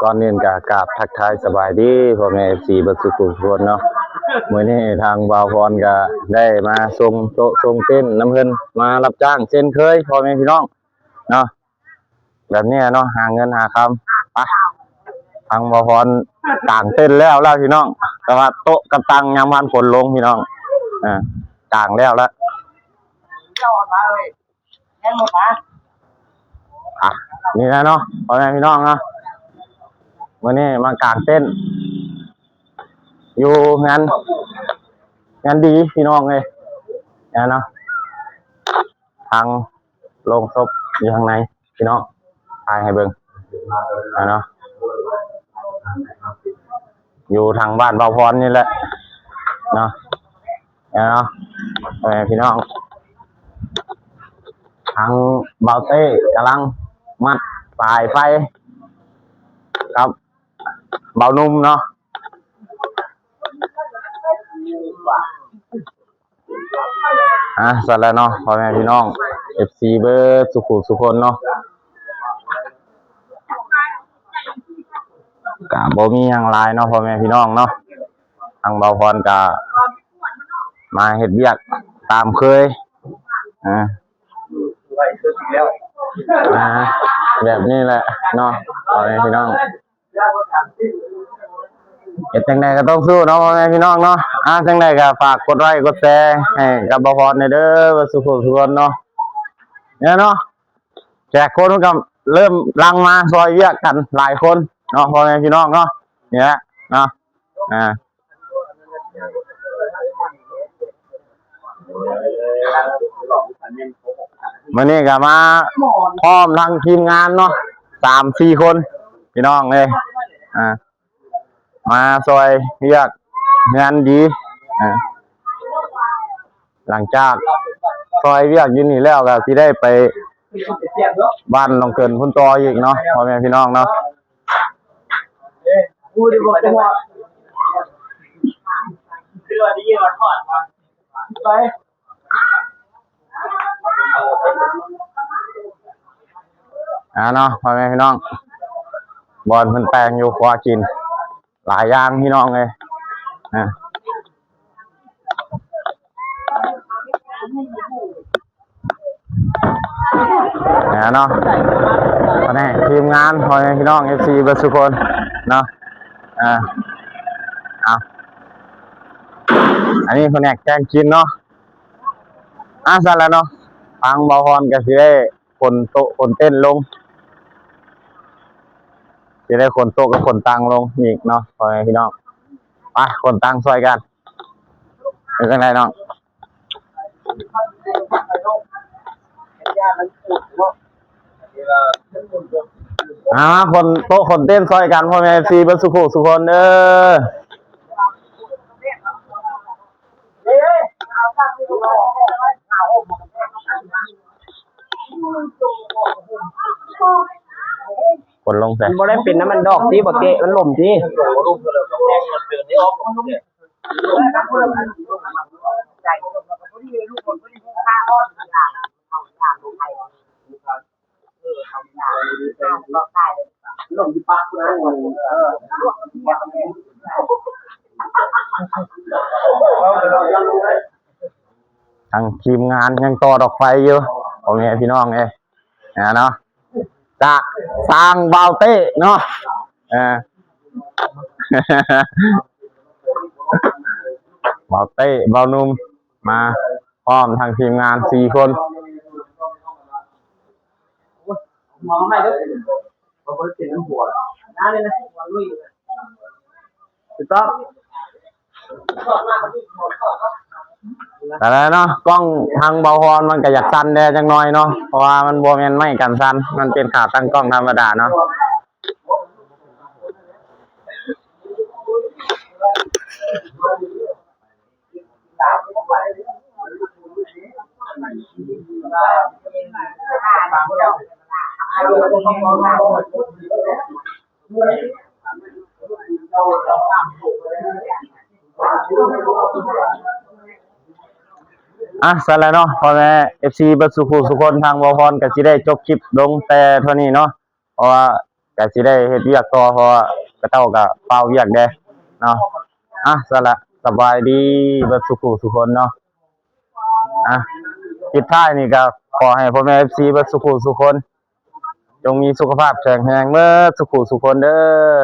ก่อนอื่นก็กราบทักทายสบายดีพ่อแม่4เบิดสุขทุกคนเนาะมื้อนี้ทางบ่าวพรก็ได้มาส่งโต๊ะส่งเต็นท์น้ำเพิ่นมารับจ้างเช่นเคยพ่อแม่พี่น้องเนาะแบบนี้เนาะหาเงินหาคำไปทางบ่าวพรกางเต็นท์แล้วพี่น้องแต่ว่าโต๊ะกับตังยังมันฝนลงพี่น้องกางแล้วนี่นะเนาะพ่อแม่พี่น้องเนาะวันนี้มากางเต้นอยู่งานดีพี่น้องเลยนะเนาะทางโรงศพอยู่ข้างในพี่น้องถ่ายให้เบิ่งนะเนาะอยู่ทางบ้านเบาพรนี่แหละเนาะพี่น้องทางเบาเต้กำลังมัดสายไฟครับเบานุ่มเนาะสวัสดีเนาะพ่อแม่พี่น้อง FC เบิร์ดสุขคนเนาะกะบ่มีหยังหลายเนาะพ่อแม่พี่น้องเนาะทางเบาพรกะมาเฮ็ดเวียกตามเคยแบบนี้แหละเนาะพ่อแม่พี่น้องเฮ็ดจังได๋ก็ต้องสู้เนาะพ่อแม่พี่น้องเนาะจังได๋ก็ฝากกดไลค์กดแชร์ให้กับเบาพรเด้อสุขคนเนาะเนี่ยเนาะแจกคนก็เริ่มลังมาซอยเวียกกันหลายคนเนาะพ่อแม่พี่น้องเนาะเนี่ยเนาะมื้อนี้ก็มาพร้อมทั้งทีมงานเนาะ3-4 คนพี่น้องเลยมาซอยเวียกงานดีหลังจากซอยเวียกอยู่นี่แล้วก็สิได้ไปบ้านน้องเกินพุ่นต่ออีกเนาะพ่อแม่พี่น้องเนาะเนาะพ่อแม่พี่น้องบอลเพิ่นแปลงอยู่ครัวกินหลายอย่างพี่น้องเลยเนาะตอนนี้ทีมงานพ่อแม่พี่น้อง FC เบิดทุกคนเนาะอันนี้แผนกแกงกินเนาะสั่นแล้วเนาะทางบ่าวพรก็สิได้คนโต๊ะคนเต้นลงสิได้คนโต๊ะกับคนตังลงอีกเนาะพ่อแม่พี่น้องไปคนตังช่วยกันเป็นจังไดน้องคนโต๊ะคนเต้นช่วยกันพ่อแม่ FC เบิดสุขคนเด้อคนลงใส่บ่ได้เป็นน้ำมันดอกที่บ่เกะมันล่มที่ทางทีมงานยังต่อดอกไฟอยู่พ่อแม่พี่น้องเนาะจากสร้างเบาเต้เนาะเบาเต้เบานุ่มมาพร้อมทางทีมงาน4 คนมองไม่ได้บ่บ่เป็นน้ำหัวน้าเลยนะหัวลุยถูกต้องแต่แล้วเนาะกล้องทางเบาพรมันก็อยากสั่นแน่จังน้อยเนาะเพราะว่ามันบ่แม่นไม่กันสั่นมันเป็นขาตั้งกล้องธรรมดาเนาะสั่นแล้วเนาะพ่อแม่ FC เบิดสุขคนทางบ่าวพรก็สิได้จบคลิปลงแต่เท่านี้เนาะเพราะว่า ก็สิได้เฮ็ดเวียกต่อเพราะว่ากระเต้าก็เฝ้าเวียกเด้เนาะสละสบายดีเบิดสุขุทุกคนเนาะปิดท้ายนี่ก็ขอให้พ่อแม่ FC เบิดสุขุทุกคนจงมีสุขภาพแข็งแรงเบิดสุขุทุกคนเด้อ